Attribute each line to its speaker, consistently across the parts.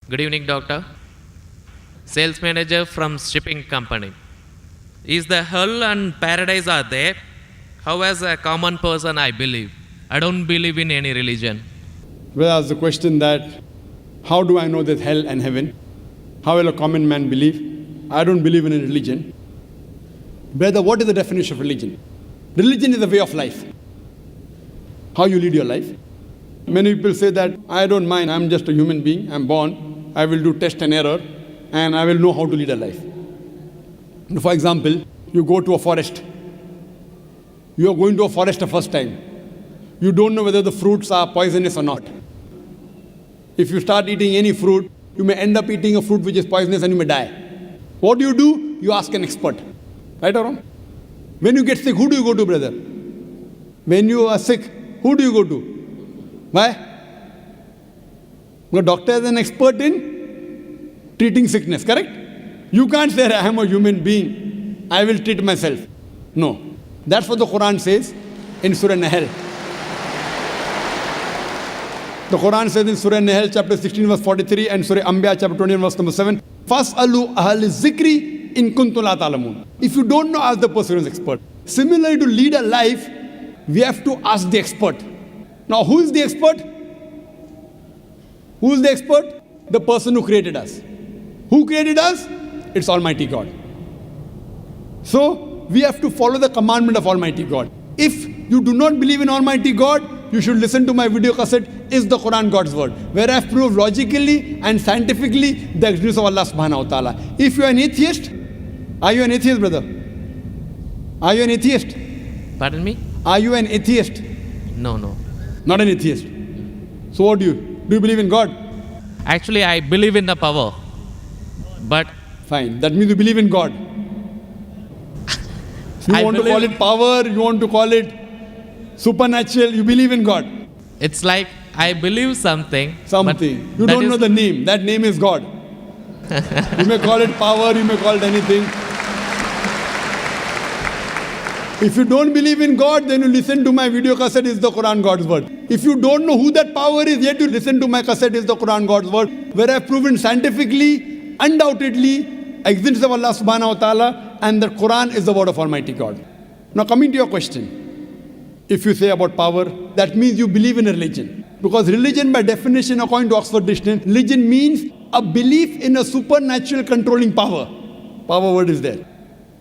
Speaker 1: Good evening, doctor. Sales manager from shipping company. Is the hell and paradise are there? How as a common person I believe? I don't believe in any religion.
Speaker 2: Well, ask the question that, how do I know there's hell and heaven? How will a common man believe? I don't believe in a religion. Brother, what is the definition of religion? Religion is a way of life. How you lead your life. Many people say that, I don't mind, I'm just a human being, I'm born, I will do test and error, and I will know how to lead a life. For example, you go to a forest. You are going to a forest the first time. You don't know whether the fruits are poisonous or not. If you start eating any fruit, you may end up eating a fruit which is poisonous and you may die. What do? You ask an expert. Right or wrong? When you get sick, who do you go to, brother? When you are sick, who do you go to? Why? The doctor is an expert in treating sickness, correct? You can't say, I am a human being, I will treat myself. No. That's what the Quran says in Surah Nahl. The Quran says in Surah Nahl chapter 16 verse 43 and Surah Anbiya chapter 20 verse number 7, Fas'alu ahal zikri in kuntum la ta'lamun. If you don't know, ask the person who is expert. Similarly, to lead a life, we have to ask the expert. Now, who is the expert? Who is the expert? The person who created us. Who created us? It's Almighty God. So, we have to follow the commandment of Almighty God. If you do not believe in Almighty God, you should listen to my video cassette, Is the Quran God's Word? Where I have proved logically and scientifically the existence of Allah subhanahu wa ta'ala. If you are an atheist, are you an atheist, brother? Are you an atheist?
Speaker 1: Pardon me?
Speaker 2: Are you an atheist?
Speaker 1: No.
Speaker 2: Not an atheist. So what do? Do you believe in God?
Speaker 1: Actually, I believe in the power. But
Speaker 2: Fine. That means you believe in God. You want to call it power, you want to call it supernatural, you believe in God.
Speaker 1: it's like I believe something.
Speaker 2: Something.
Speaker 1: but
Speaker 2: You
Speaker 1: that
Speaker 2: don't
Speaker 1: is-
Speaker 2: know the name. That name is God. You may call it power, you may call it anything. If you don't believe in God, then you listen to my video cassette, Is the Quran God's Word? If you don't know who that power is, yet you listen to my cassette, Is the Quran God's Word? Where I have proven scientifically, undoubtedly, existence of Allah subhanahu wa ta'ala, and the Quran is the word of Almighty God. Now coming to your question. If you say about power, that means you believe in a religion. Because religion, by definition, according to Oxford Dictionary, religion means a belief in a supernatural controlling power. Power word is there.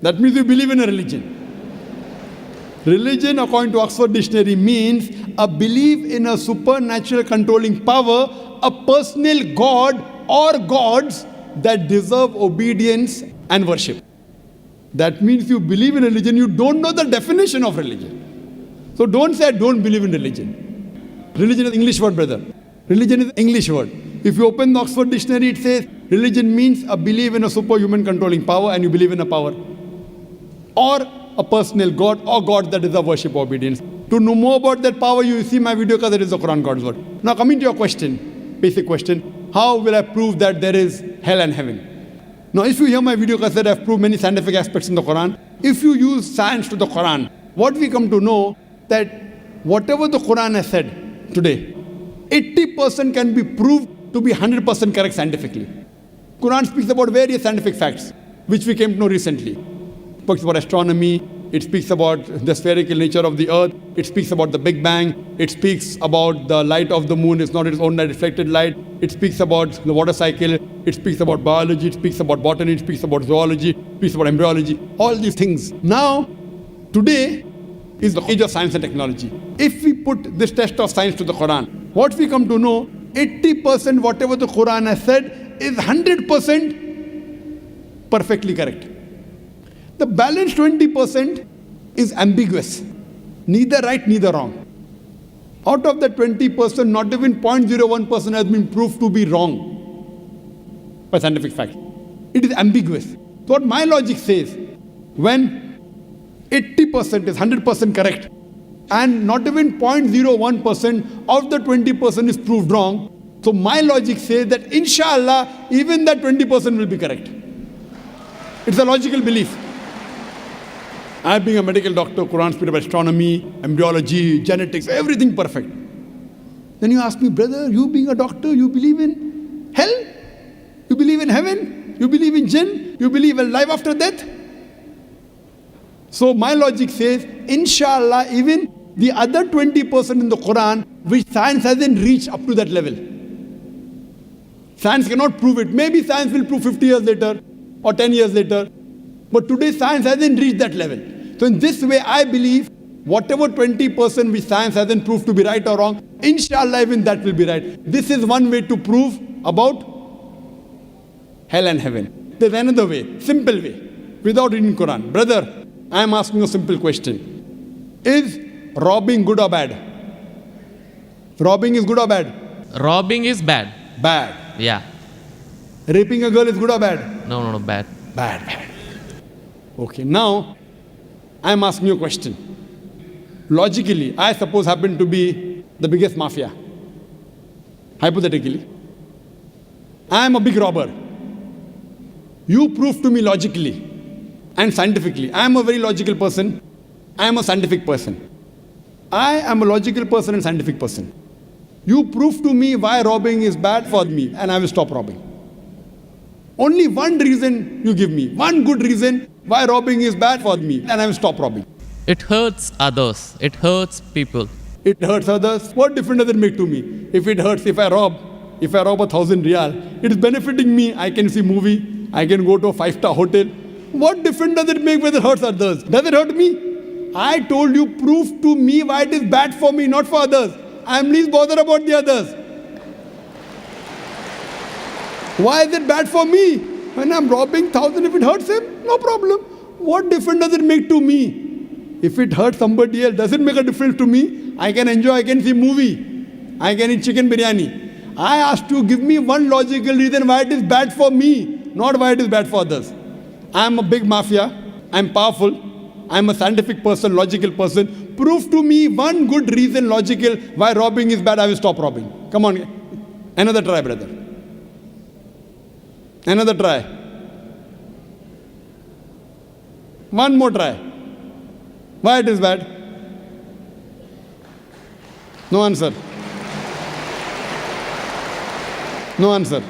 Speaker 2: That means you believe in a religion. Religion, according to Oxford Dictionary, means a belief in a supernatural controlling power, a personal God or gods that deserve obedience and worship. That means you believe in religion, you don't know the definition of religion. So don't say, I don't believe in religion. Religion is English word, brother. Religion is English word. If you open the Oxford Dictionary, it says, religion means a belief in a superhuman controlling power, and you believe in a power. Or a personal God or God that deserve worship or obedience. To know more about that power, you see my video because it is the Quran God's Word. Now coming to your question, basic question, how will I prove that there is hell and heaven? Now if you hear my video cassette, I have proved many scientific aspects in the Quran. If you use science to the Quran, what we come to know that whatever the Quran has said today, 80% can be proved to be 100% correct scientifically. Quran speaks about various scientific facts, which we came to know recently. It speaks about astronomy, it speaks about the spherical nature of the earth, it speaks about the Big Bang, it speaks about the light of the moon is not its own reflected light, it speaks about the water cycle, it speaks about biology, it speaks about botany, it speaks about zoology, it speaks about embryology, all these things. Now, today is the age of science and technology. If we put this test of science to the Quran, what we come to know, 80% whatever the Quran has said is 100% perfectly correct. The balance 20% is ambiguous. Neither right, neither wrong. Out of the 20%, not even 0.01% has been proved to be wrong by scientific fact. It is ambiguous. So what my logic says, when 80% is 100% correct, and not even 0.01% of the 20% is proved wrong, so my logic says that inshallah, even that 20% will be correct. It's a logical belief. I being a medical doctor, Quran speaks about astronomy, embryology, genetics, everything perfect. Then you ask me, brother, you being a doctor, you believe in hell? believe in heaven? You believe in jinn? You believe in life after death? So my logic says, inshallah, even the other 20% in the Quran, which science hasn't reached up to that level. Science cannot prove it. Maybe science will prove 50 years later or 10 years later. But today science hasn't reached that level. So in this way, I believe whatever 20% which science hasn't proved to be right or wrong, inshallah even that will be right. This is one way to prove about hell and heaven. There's another way, simple way, without reading Quran. Brother, I am asking a simple question. Is robbing good or bad? Robbing is good or bad?
Speaker 1: Robbing is bad.
Speaker 2: Bad.
Speaker 1: Yeah.
Speaker 2: Raping a girl is good or bad?
Speaker 1: No, bad.
Speaker 2: Bad. Okay, now I am asking you a question. Logically, I suppose happen to be the biggest mafia. Hypothetically. I am a big robber. You prove to me logically and scientifically. I am a very logical person. I am a scientific person. I am a logical person and scientific person. You prove to me why robbing is bad for me and I will stop robbing. Only one reason you give me, one good reason why robbing is bad for me and I will stop robbing.
Speaker 1: It hurts others. It hurts people.
Speaker 2: It hurts others. What difference does it make to me? If it hurts, if I rob 1,000 riyal, it is benefiting me. I can see movie. I can go to a 5-star hotel. What difference does it make whether it hurts others? Does it hurt me? I told you, prove to me why it is bad for me, not for others. I am least bothered about the others. Why is it bad for me? When I am robbing 1,000, if it hurts him, no problem. What difference does it make to me? If it hurts somebody else, does it make a difference to me? I can enjoy, I can see movie. I can eat chicken biryani. I asked you, give me one logical reason why it is bad for me, not why it is bad for others. I am a big mafia. I am powerful. I am a scientific person, logical person. Prove to me one good reason, logical, why robbing is bad. I will stop robbing. Come on. Another try, brother. Another try. One more try. Why it is bad? No answer. No answer.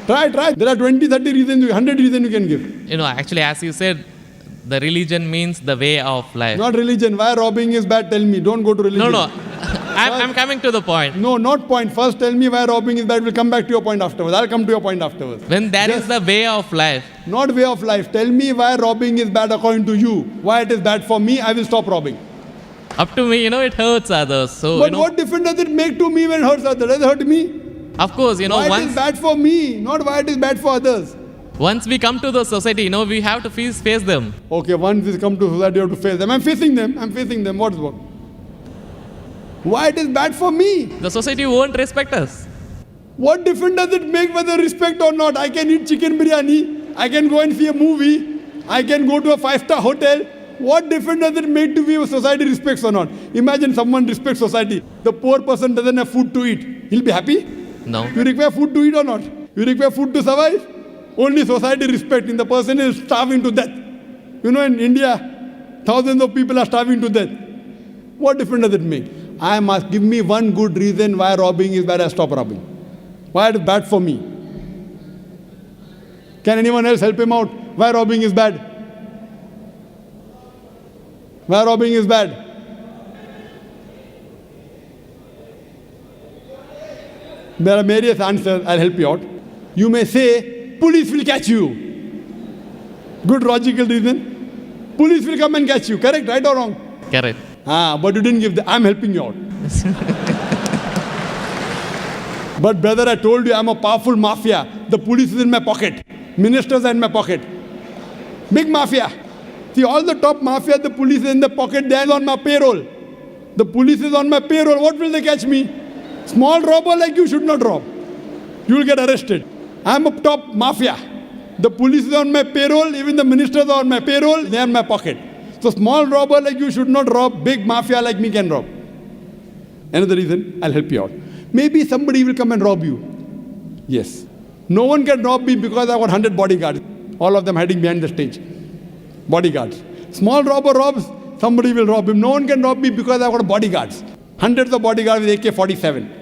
Speaker 2: Try. There are 20, 30 reasons, 100 reasons you can give.
Speaker 1: Actually, as you said, the religion means the way of life.
Speaker 2: Not religion. Why robbing is bad? Tell me. Don't go to religion.
Speaker 1: No. I'm coming to the point.
Speaker 2: No, not point. First tell me why robbing is bad. We'll come back to your point afterwards. I'll come to your point afterwards.
Speaker 1: When that is the way of life.
Speaker 2: Not way of life. Tell me why robbing is bad according to you. Why it is bad for me, I will stop robbing.
Speaker 1: Up to me, it hurts others. So,
Speaker 2: but what difference does it make to me when it hurts others? Does it hurt me?
Speaker 1: Of course,
Speaker 2: why it is bad for me, not why it is bad for others.
Speaker 1: Once we come to the society, we have to face them.
Speaker 2: Okay, once we come to society, you have to face them. I'm facing them. What's what? Why it is bad for me?
Speaker 1: The society won't respect us.
Speaker 2: What difference does it make whether respect or not? I can eat chicken biryani. I can go and see a movie. I can go to a 5-star hotel. What difference does it make to me if society respects or not? Imagine someone respects society. The poor person doesn't have food to eat. He'll be happy?
Speaker 1: No.
Speaker 2: You require food to eat or not? You require food to survive? Only society respecting. The person is starving to death. In India, thousands of people are starving to death. What difference does it make? I must give me one good reason why robbing is bad. I stop robbing. Why it is bad for me? Can anyone else help him out? Why robbing is bad? Why robbing is bad? There are various answers. I'll help you out. You may say, police will catch you. Good logical reason. Police will come and catch you. Correct, right or wrong?
Speaker 1: Correct.
Speaker 2: But you didn't give the, I'm helping you out. But brother, I told you I'm a powerful mafia. The police is in my pocket. Ministers are in my pocket. Big mafia. See, all the top mafia, the police is in the pocket, they are on my payroll. The police is on my payroll. What will they catch me? Small robber like you should not rob. You will get arrested. I'm a top mafia. The police is on my payroll. Even the ministers are on my payroll. They are in my pocket. So small robber like you should not rob. Big mafia like me can rob. Another reason, I'll help you out. Maybe somebody will come and rob you. Yes. No one can rob me because I've got 100 bodyguards. All of them hiding behind the stage. Bodyguards. Small robber robs, somebody will rob him. No one can rob me because I've got bodyguards. Hundreds of bodyguards with AK-47.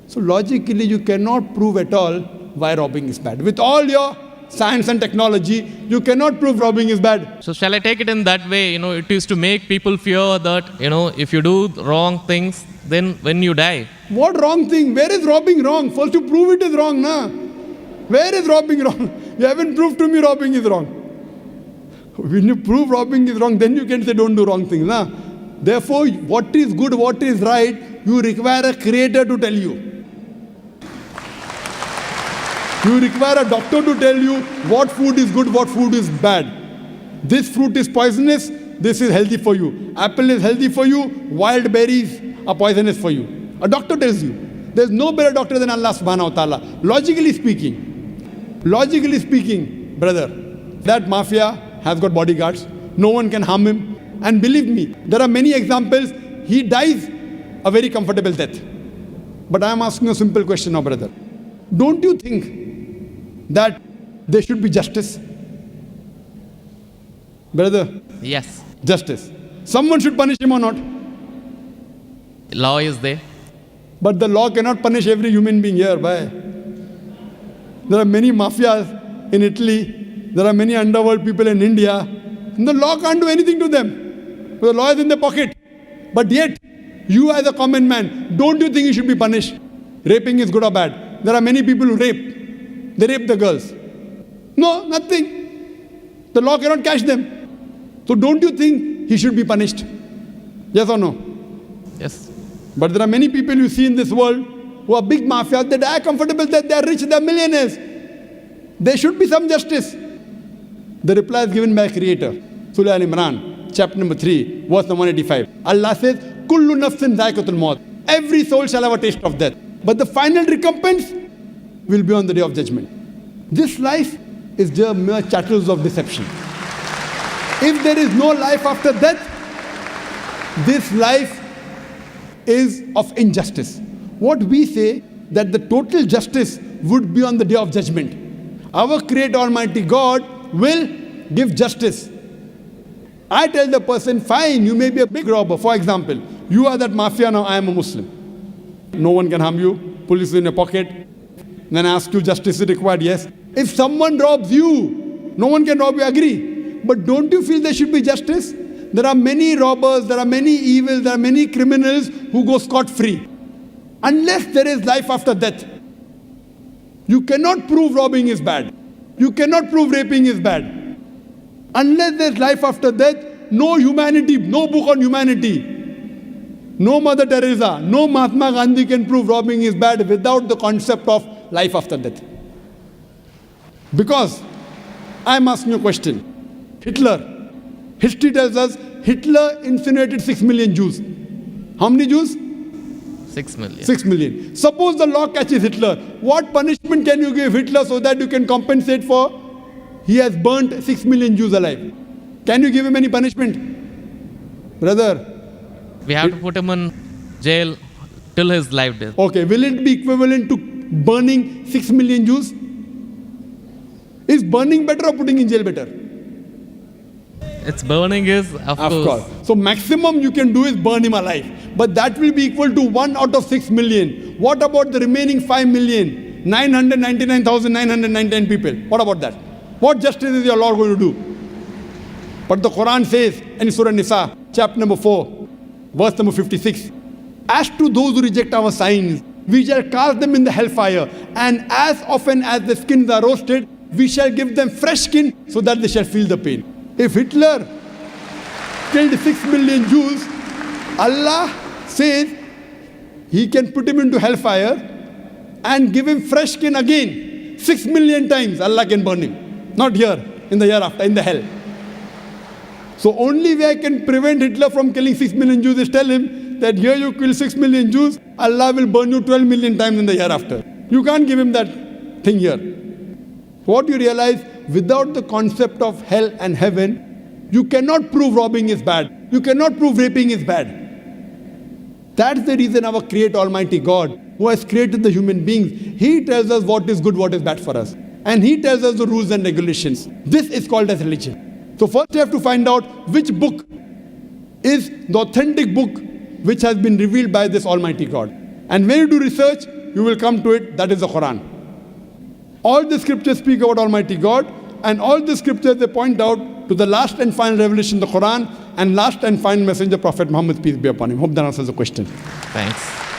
Speaker 2: So logically, you cannot prove at all why robbing is bad. With all your science and technology, you cannot prove robbing is bad.
Speaker 1: So shall I take it in that way? It is to make people fear that, if you do wrong things, then when you die.
Speaker 2: What wrong thing? Where is robbing wrong? First you prove it is wrong, na? Where is robbing wrong? You haven't proved to me robbing is wrong. When you prove robbing is wrong, then you can say don't do wrong things, na? Therefore, what is good, what is right, you require a creator to tell you. You require a doctor to tell you what food is good, what food is bad. This fruit is poisonous, this is healthy for you. Apple is healthy for you, wild berries are poisonous for you. A doctor tells you. There's no better doctor than Allah subhanahu wa ta'ala. Logically speaking, brother, that mafia has got bodyguards. No one can harm him. And believe me, there are many examples. He dies a very comfortable death. But I am asking a simple question now, brother. Don't you think that there should be justice? Brother?
Speaker 1: Yes.
Speaker 2: Justice. Someone should punish him or not?
Speaker 1: Law is there.
Speaker 2: But the law cannot punish every human being here. Why? There are many mafias in Italy. There are many underworld people in India. And the law can't do anything to them. The law is in their pocket. But yet, you as a common man, don't you think you should be punished? Raping is good or bad? There are many people who rape. They rape the girls. No, nothing. The law cannot catch them. So don't you think he should be punished? Yes or no?
Speaker 1: Yes.
Speaker 2: But there are many people you see in this world who are big mafias. They die comfortable, that they are rich, they are millionaires. There should be some justice. The reply is given by Creator. Surah Al-Imran, chapter number 3, verse number 185. Allah says, Kullu nafsin zaikatul maut. Every soul shall have a taste of death. But the final recompense will be on the day of judgment. This life is just mere chattels of deception. If there is no life after death, this life is of injustice. What we say, that the total justice would be on the day of judgment. Our Creator Almighty God will give justice. I tell the person, fine, you may be a big robber. For example, you are that mafia, now I am a Muslim. No one can harm you. Police is in your pocket. Then I ask you, justice is required. Yes. If someone robs you, no one can rob you, agree. But don't you feel there should be justice? There are many robbers, there are many evils, there are many criminals who go scot-free. Unless there is life after death, you cannot prove robbing is bad. You cannot prove raping is bad. Unless there is life after death, no humanity, no book on humanity, no Mother Teresa, no Mahatma Gandhi can prove robbing is bad without the concept of life after death. Because I am asking you a question. History tells us Hitler incinerated 6 million Jews. How many Jews?
Speaker 1: 6 million.
Speaker 2: 6 million. Suppose the law catches Hitler. What punishment can you give Hitler so that you can compensate for? He has burnt 6 million Jews alive. Can you give him any punishment? Brother.
Speaker 1: We have to put him in jail till his life death.
Speaker 2: Okay, will it be equivalent to burning 6 million Jews? Is burning better or putting in jail better?
Speaker 1: It's burning is, of course.
Speaker 2: So maximum you can do is burn him alive. But that will be equal to 1 out of 6 million. What about the remaining 5,999,999 people? What about that? What justice is your Lord going to do? But the Quran says in Surah Nisa, chapter number 4, verse number 56, as to those who reject our signs, we shall cast them in the hellfire, and as often as the skins are roasted, we shall give them fresh skin so that they shall feel the pain. If Hitler killed 6 million Jews, Allah says He can put him into hellfire and give him fresh skin again. 6 million times Allah can burn him. Not here, in the hereafter, in the hell. So only way I can prevent Hitler from killing 6 million Jews is tell him that here you kill 6 million Jews, Allah will burn you 12 million times in the hereafter. You can't give him that thing here. What you realize, without the concept of hell and heaven, you cannot prove robbing is bad. You cannot prove raping is bad. That's the reason our Creator Almighty God, who has created the human beings, He tells us what is good, what is bad for us. And He tells us the rules and regulations. This is called as religion. So first you have to find out which book is the authentic book which has been revealed by this Almighty God. And when you do research, you will come to it, that is the Quran. All the scriptures speak about Almighty God, and all the scriptures they point out to the last and final revelation, the Quran, and last and final messenger, Prophet Muhammad, peace be upon him. Hope that answers the question.
Speaker 1: Thanks.